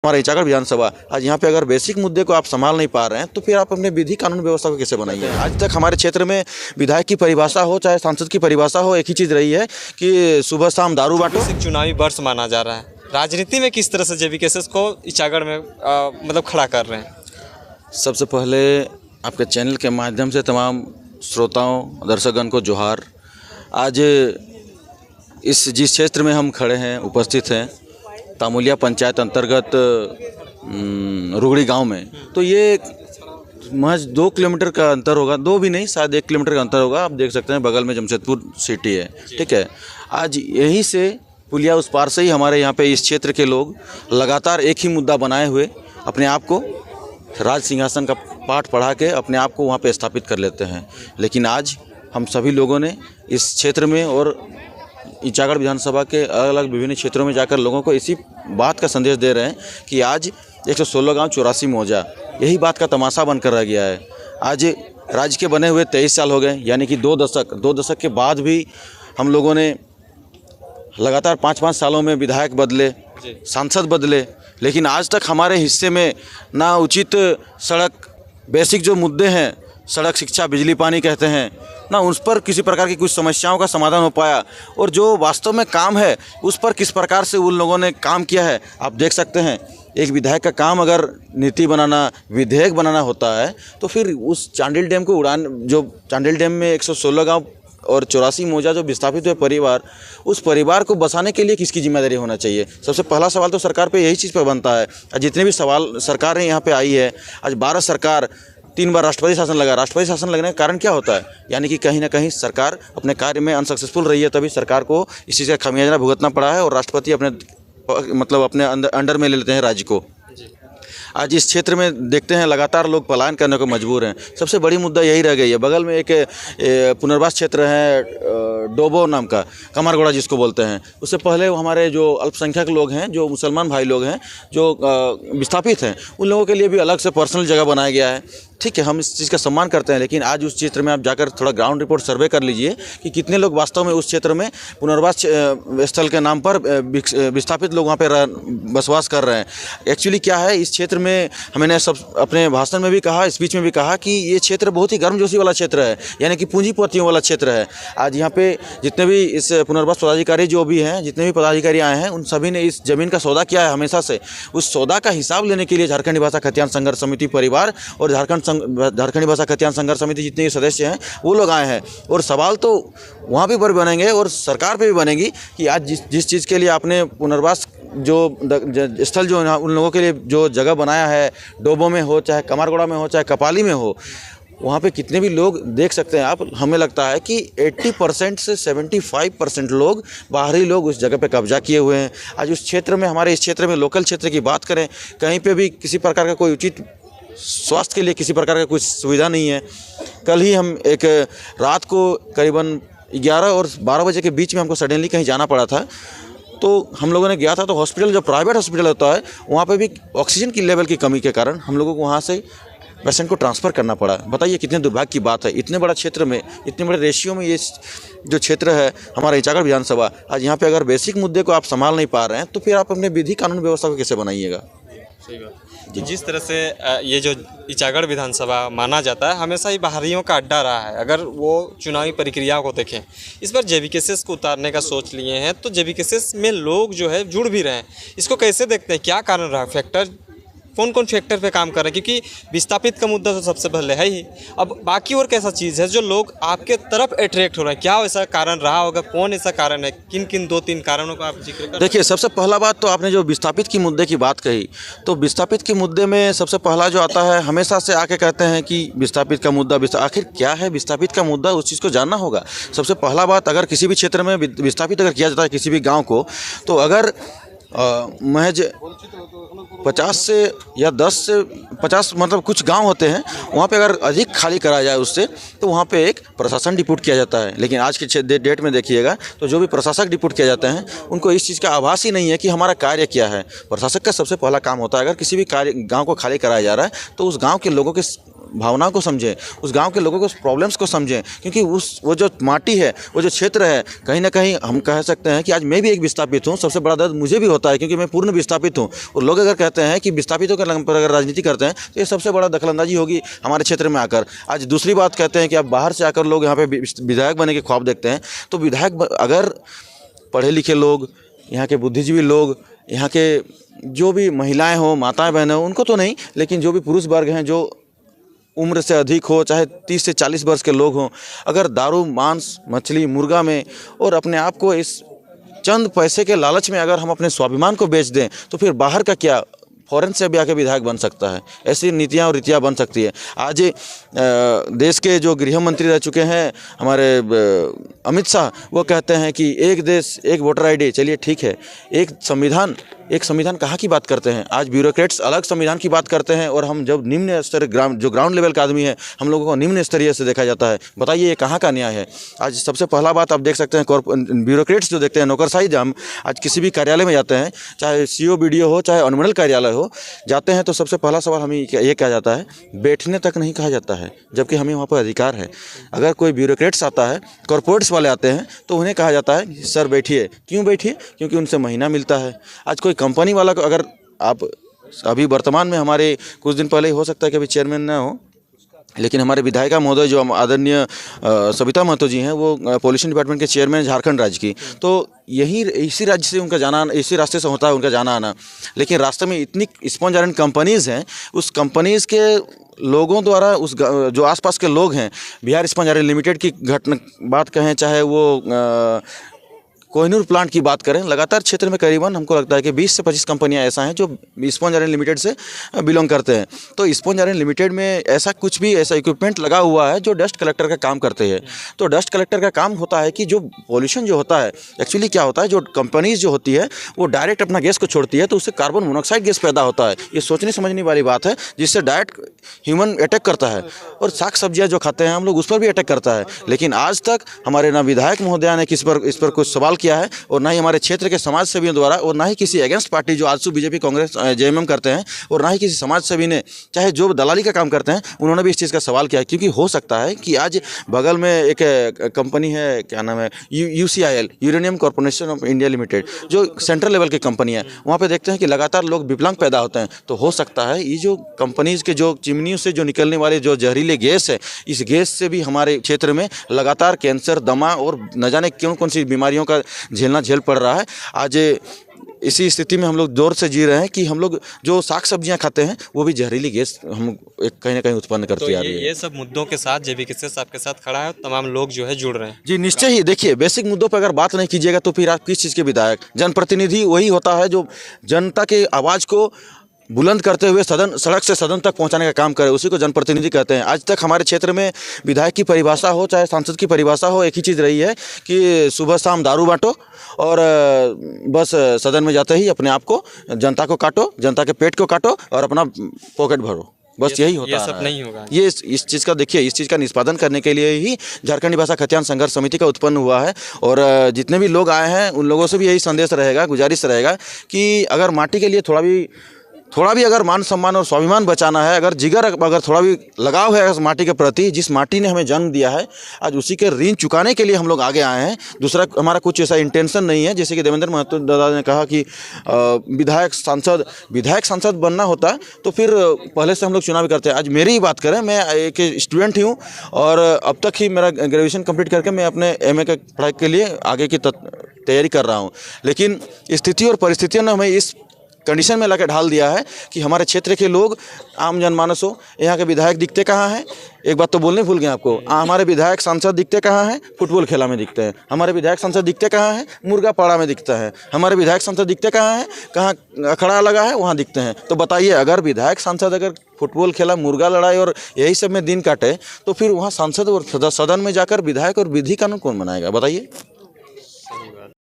हमारा इचागढ़ विधानसभा आज यहाँ पे अगर बेसिक मुद्दे को आप संभाल नहीं पा रहे हैं तो फिर आप अपने विधि कानून व्यवस्था को कैसे बनाइए। आज तक हमारे क्षेत्र में विधायक की परिभाषा हो चाहे सांसद की परिभाषा हो, एक ही चीज़ रही है कि सुबह शाम दारू बांटो। चुनावी वर्ष माना जा रहा है, राजनीति में किस तरह से जेवीकेएस को इचागढ़ में मतलब खड़ा कर रहे हैं। सबसे पहले आपके चैनल के माध्यम से तमाम श्रोताओं दर्शकगण को जोहार। आज जिस क्षेत्र में हम खड़े हैं उपस्थित हैं तामुलिया पंचायत अंतर्गत रुगड़ी गांव में, तो ये महज 2 किलोमीटर का अंतर होगा, 2 भी नहीं शायद 1 किलोमीटर का अंतर होगा। आप देख सकते हैं बगल में जमशेदपुर सिटी है, ठीक है। आज यहीं से पुलिया उस पार से ही हमारे यहाँ पे इस क्षेत्र के लोग लगातार एक ही मुद्दा बनाए हुए अपने आप को राज सिंहासन का पाठ पढ़ा के अपने आप को वहाँ पे स्थापित कर लेते हैं। लेकिन आज हम सभी लोगों ने इस क्षेत्र में और इचागढ़ विधानसभा के अलग अलग विभिन्न क्षेत्रों में जाकर लोगों को इसी बात का संदेश दे रहे हैं कि आज 116 गांव 84 मौजा, यही बात का तमाशा बनकर रह गया है। आज राज्य के बने हुए 23 साल हो गए, यानी कि 2 दशक के बाद भी हम लोगों ने लगातार 5-5 सालों में विधायक बदले, सांसद बदले, लेकिन आज तक हमारे हिस्से में ना उचित सड़क, बेसिक जो मुद्दे हैं सड़क, शिक्षा, बिजली, पानी कहते हैं ना, उस पर किसी प्रकार की कुछ समस्याओं का समाधान हो पाया। और जो वास्तव में काम है उस पर किस प्रकार से उन लोगों ने काम किया है आप देख सकते हैं। एक विधायक का काम अगर नीति बनाना, विधेयक बनाना होता है तो फिर उस चांडिल डैम को जो चांडिल डैम में 116 गाँव और 84 मौजा जो विस्थापित हुए परिवार, उस परिवार को बसाने के लिए किसकी जिम्मेदारी होना चाहिए। सबसे पहला सवाल तो सरकार पे यही चीज़ पर बनता है। जितने भी सवाल सरकारें यहाँ पे आई है, आज 12 सरकार, 3 बार राष्ट्रपति शासन लगा। राष्ट्रपति शासन लगने का कारण क्या होता है, यानी कि कहीं ना कहीं सरकार अपने कार्य में अनसक्सेसफुल रही है, तभी सरकार को इस चीज़ का खमियाजा भुगतना पड़ा है और राष्ट्रपति अपने अंडर में ले लेते हैं राज्य को। आज इस क्षेत्र में देखते हैं लगातार लोग पलायन करने को मजबूर हैं। सबसे बड़ी मुद्दा यही रह गई है। बगल में एक पुनर्वास क्षेत्र है डोबो नाम का, कमरगोड़ा जिसको बोलते हैं। उससे पहले हमारे जो अल्पसंख्यक लोग हैं, जो मुसलमान भाई लोग हैं, जो विस्थापित हैं, उन लोगों के लिए भी अलग से पर्सनल जगह बनाया गया है। ठीक है, हम इस चीज़ का सम्मान करते हैं, लेकिन आज उस क्षेत्र में आप जाकर थोड़ा ग्राउंड रिपोर्ट सर्वे कर लीजिए कि कितने लोग वास्तव में उस क्षेत्र में पुनर्वास स्थल के नाम पर विस्थापित लोग वहाँ पे बसवास कर रहे हैं। एक्चुअली क्या है, इस क्षेत्र में मैंने सब अपने भाषण में भी कहा, स्पीच में भी कहा कि ये क्षेत्र बहुत ही गर्मजोशी वाला क्षेत्र है, यानी कि पूंजीपतियों वाला क्षेत्र है। आज यहाँ पे जितने भी इस पुनर्वास पदाधिकारी जो भी हैं, जितने भी पदाधिकारी आए हैं, उन सभी ने इस ज़मीन का सौदा किया है हमेशा से। उस सौदा का हिसाब लेने के लिए झारखंडी भाषा खतियान संघर्ष समिति परिवार और झारखंडी भाषा खतियान संघर्ष समिति जितने भी सदस्य हैं वो लोग आए हैं। और सवाल तो वहाँ भी पर बनेंगे और सरकार पे भी बनेगी कि आज जिस चीज़ के लिए आपने पुनर्वास जो स्थल जो उन लोगों के लिए जो जगह बनाया है, डोबो में हो चाहे कमरगोड़ा में हो चाहे कपाली में हो, वहाँ पे कितने भी लोग देख सकते हैं आप। हमें लगता है कि 80% से 75% लोग, बाहरी लोग उस जगह पे कब्जा किए हुए हैं। आज उस क्षेत्र में, हमारे इस क्षेत्र में, लोकल क्षेत्र की बात करें, कहीं पे भी किसी प्रकार का कोई उचित स्वास्थ्य के लिए किसी प्रकार का कुछ सुविधा नहीं है। कल ही हम एक रात को करीबन 11 और 12 बजे के बीच में हमको सडनली कहीं जाना पड़ा था, तो हम लोगों ने गया था तो हॉस्पिटल, जो प्राइवेट हॉस्पिटल होता है, वहाँ पे भी ऑक्सीजन की लेवल की कमी के कारण हम लोगों को वहाँ से पेशेंट को ट्रांसफ़र करना पड़ा। बताइए कितने दुर्भाग्य की बात है। इतने बड़ा क्षेत्र में, इतने बड़े रेशियो में ये जो क्षेत्र है हमारा इचागढ़ विधानसभा, आज यहाँ पे अगर बेसिक मुद्दे को आप संभाल नहीं पा रहे हैं तो फिर आप अपने विधि कानून व्यवस्था को कैसे बनाइएगा। सही बात। जिस तरह से ये जो इचागढ़ विधानसभा माना जाता है, हमेशा ही बाहरियों का अड्डा रहा है। अगर वो चुनावी प्रक्रिया को देखें, इस बार जेवीकेएस को उतारने का सोच लिए हैं, तो जेवीकेएस में लोग जो है जुड़ भी रहे हैं। इसको कैसे देखते हैं, क्या कारण रहा, फैक्टर कौन फैक्टर पे काम कर रहे हैं, क्योंकि विस्थापित का मुद्दा तो सबसे पहले है ही। अब बाकी और कैसा चीज़ है जो लोग आपके तरफ अट्रैक्ट हो रहे हैं, क्या ऐसा कारण रहा होगा, कौन ऐसा कारण है, किन 2-3 कारणों का आप जिक्र करें। देखिए, सबसे पहला बात तो आपने जो विस्थापित की मुद्दे की बात कही, तो विस्थापित के मुद्दे में सबसे पहला जो आता है, हमेशा से आके कहते हैं कि विस्थापित का मुद्दा, आखिर क्या है विस्थापित का मुद्दा, उस चीज़ को जानना होगा। सबसे पहला बात, अगर किसी भी क्षेत्र में विस्थापित अगर किया जाता है किसी भी गाँव को, तो अगर महज 50 से या 10 से 50 मतलब कुछ गांव होते हैं, वहाँ पे अगर अधिक खाली कराया जाए उससे, तो वहाँ पे एक प्रशासन डिप्यूट किया जाता है। लेकिन आज के डेट में देखिएगा तो जो भी प्रशासक डिप्यूट किया जाते हैं, उनको इस चीज़ का आभास ही नहीं है कि हमारा कार्य क्या है। प्रशासक का सबसे पहला काम होता है, अगर किसी भी गाँव को खाली कराया जा रहा है तो उस गाँव के लोगों के भावनाओं को समझें, उस गांव के लोगों को प्रॉब्लम्स को समझें, क्योंकि वो जो माटी है, वो जो क्षेत्र है, कहीं ना कहीं हम कह सकते हैं कि आज मैं भी एक विस्थापित हूँ। सबसे बड़ा दर्द मुझे भी होता है क्योंकि मैं पूर्ण विस्थापित हूँ। और लोग अगर कहते हैं कि विस्थापितों के नाम पर अगर राजनीति करते हैं तो ये सबसे बड़ा दखलंदाजी होगी हमारे क्षेत्र में आकर। आज दूसरी बात कहते हैं कि अब बाहर से आकर लोग यहाँ पे विधायक बनने के ख्वाब देखते हैं। तो विधायक अगर पढ़े लिखे लोग, यहाँ के बुद्धिजीवी लोग, यहाँ के जो भी महिलाएं हो, माताएं बहनें हो, उनको तो नहीं, लेकिन जो भी पुरुष वर्ग हैं जो उम्र से अधिक हो, चाहे 30 से 40 वर्ष के लोग हों, अगर दारू, मांस, मछली, मुर्गा में और अपने आप को इस चंद पैसे के लालच में अगर हम अपने स्वाभिमान को बेच दें तो फिर बाहर का क्या, फॉरेन से भी आके विधायक बन सकता है। ऐसी नीतियाँ और रीतियाँ बन सकती है। आज देश के जो गृह मंत्री रह चुके हैं हमारे अमित शाह, वो कहते हैं कि एक देश एक वोटर आईडी। चलिए ठीक है, एक संविधान कहाँ की बात करते हैं। आज ब्यूरोक्रेट्स अलग संविधान की बात करते हैं और हम जब निम्न स्तर जो ग्राउंड लेवल का आदमी है, हम लोगों को निम्न स्तरीय से देखा जाता है। बताइए ये कहाँ का न्याय है। आज सबसे पहला बात आप देख सकते हैं, ब्यूरोक्रेट्स जो देखते हैं नौकरशाही। हम आज किसी भी कार्यालय में जाते हैं, चाहे CO BDO हो, चाहे अनुमंडल कार्यालय हो, जाते हैं तो सबसे पहला सवाल हमें ये कहा जाता है, बैठने तक नहीं कहा जाता है, जबकि हमें वहाँ पर अधिकार है। अगर कोई ब्यूरोक्रेट्स आता है, कॉर्पोरेट्स वाले आते हैं, तो उन्हें कहा जाता है सर बैठिए। क्यों बैठिए? क्योंकि उनसे महीना मिलता है। आज कोई कंपनी वाला को अगर आप अभी वर्तमान में हमारे कुछ दिन पहले हो सकता है कि अभी चेयरमैन न हो, लेकिन हमारे विधायिका महोदय जो आदरणीय सविता महतो जी हैं, वो पॉल्यूशन डिपार्टमेंट के चेयरमैन झारखंड राज्य की। तो इसी राज्य से उनका जाना, इसी रास्ते से होता है उनका जाना आना। लेकिन रास्ते में इतनी स्पॉन्ज आयरन कंपनीज़ हैं, उस कंपनीज़ के लोगों द्वारा उस जो आसपास के लोग हैं, बिहार स्पॉन्ज आयरन लिमिटेड की घटना बात कहें, चाहे वो कोहिनूर प्लांट की बात करें, लगातार क्षेत्र में करीबन हमको लगता है कि 20 से 25 कंपनियां ऐसा हैं जो स्पॉन्ज आयरन लिमिटेड से बिलोंग करते हैं। तो स्पॉन्ज आयरन लिमिटेड में ऐसा कुछ भी ऐसा इक्विपमेंट लगा हुआ है जो डस्ट कलेक्टर का काम करते हैं। तो डस्ट कलेक्टर का काम होता है कि जो पॉल्यूशन जो होता है, एक्चुअली क्या होता है, जो कंपनीज जो होती है वो डायरेक्ट अपना गैस को छोड़ती है, तो उससे कार्बन मोनोऑक्साइड गैस पैदा होता है। ये सोचने समझने वाली बात है, जिससे डायरेक्ट ह्यूमन अटैक करता है। और साग सब्जियाँ जो खाते हैं हम लोग, उस पर भी अटैक करता है। लेकिन आज तक हमारे ना विधायक महोदया ने इस पर कुछ सवाल किया है, और ना ही हमारे क्षेत्र के समाज सेवियों द्वारा, और ना ही किसी अगेंस्ट पार्टी जो आजसू बीजेपी, कांग्रेस, JMM करते हैं, और ना ही किसी समाज सेवी ने, चाहे जो दलाली का काम करते हैं, उन्होंने भी इस चीज़ का सवाल किया है। क्योंकि हो सकता है कि आज बगल में एक कंपनी है, क्या नाम है, UCIL, uranium corporation of India limited, जो सेंट्रल लेवल की कंपनी है, वहाँ पे देखते हैं कि लगातार लोग विकलांग पैदा होते हैं। तो हो सकता है ये जो कंपनीज़ के जो चिमनियों से जो निकलने वाले जो जहरीले गैस है, इस गैस से भी हमारे क्षेत्र में लगातार कैंसर, दमा और न जाने कौन सी बीमारियों का झेल पड़ रहा है। आज इसी स्थिति में हम लोग दौर से जी रहे हैं कि हम लोग जो साग सब्जियां खाते हैं वो भी जहरीली गैस हम कहीं ना कहीं उत्पन्न करती आ रही है। ये सब मुद्दों के साथ JVKCS आपके साथ खड़ा है, तमाम लोग जो है जुड़ रहे हैं। जी निश्चय ही। देखिए, बेसिक मुद्दों पर अगर बात नहीं कीजिएगा तो फिर आप किस चीज़ के विधायक? जनप्रतिनिधि वही होता है जो जनता के आवाज़ को बुलंद करते हुए सड़क से सदन तक पहुंचाने का काम करे, उसी को जनप्रतिनिधि कहते हैं। आज तक हमारे क्षेत्र में विधायक की परिभाषा हो, चाहे सांसद की परिभाषा हो, एक ही चीज़ रही है कि सुबह शाम दारू बांटो और बस सदन में जाते ही अपने आप को, जनता को काटो, जनता के पेट को काटो और अपना पॉकेट भरो। बस यही होता है। ये सब नहीं होगा। ये इस चीज़ का, देखिए, इस चीज़ का निष्पादन करने के लिए ही झारखंडी भाषा खतियान संघर्ष समिति का उत्पन्न हुआ है। और जितने भी लोग आए हैं उन लोगों से भी यही संदेश रहेगा, गुजारिश रहेगा कि अगर माटी के लिए थोड़ा भी अगर मान सम्मान और स्वाभिमान बचाना है, अगर जिगर, अगर थोड़ा भी लगाव है इस माटी के प्रति, जिस माटी ने हमें जन्म दिया है, आज उसी के ऋण चुकाने के लिए हम लोग आगे आए हैं। दूसरा हमारा कुछ ऐसा इंटेंशन नहीं है। जैसे कि देवेंद्र महतो दादा ने कहा कि विधायक सांसद बनना होता तो फिर पहले से हम लोग चुनाव करते हैं। आज मेरी ही बात करें, मैं एक स्टूडेंट ही हूँ और अब तक ही मेरा ग्रेजुएशन कंप्लीट करके मैं अपने MA के पढ़ाई के लिए आगे की तैयारी कर रहा हूँ। लेकिन स्थिति और परिस्थितियों ने हमें इस कंडीशन में लाकर ढाल दिया है कि हमारे क्षेत्र के लोग, आम जनमानस हो, यहाँ के विधायक दिखते कहाँ हैं? एक बात तो बोलने भूल गए आपको, हमारे विधायक सांसद दिखते कहाँ हैं? फुटबॉल खेला में दिखते हैं। हमारे विधायक सांसद दिखते कहाँ हैं? मुर्गा पाड़ा में दिखता है। हमारे विधायक सांसद दिखते कहाँ हैं? कहाँ अखड़ा लगा है वहाँ दिखते हैं। तो बताइए, अगर विधायक सांसद अगर फुटबॉल खेला, मुर्गा लड़ाई और यही सब में दिन काटे, तो फिर वहाँ सांसद और सदन में जाकर विधायक और विधि कानून कौन बनाएगा? बताइए।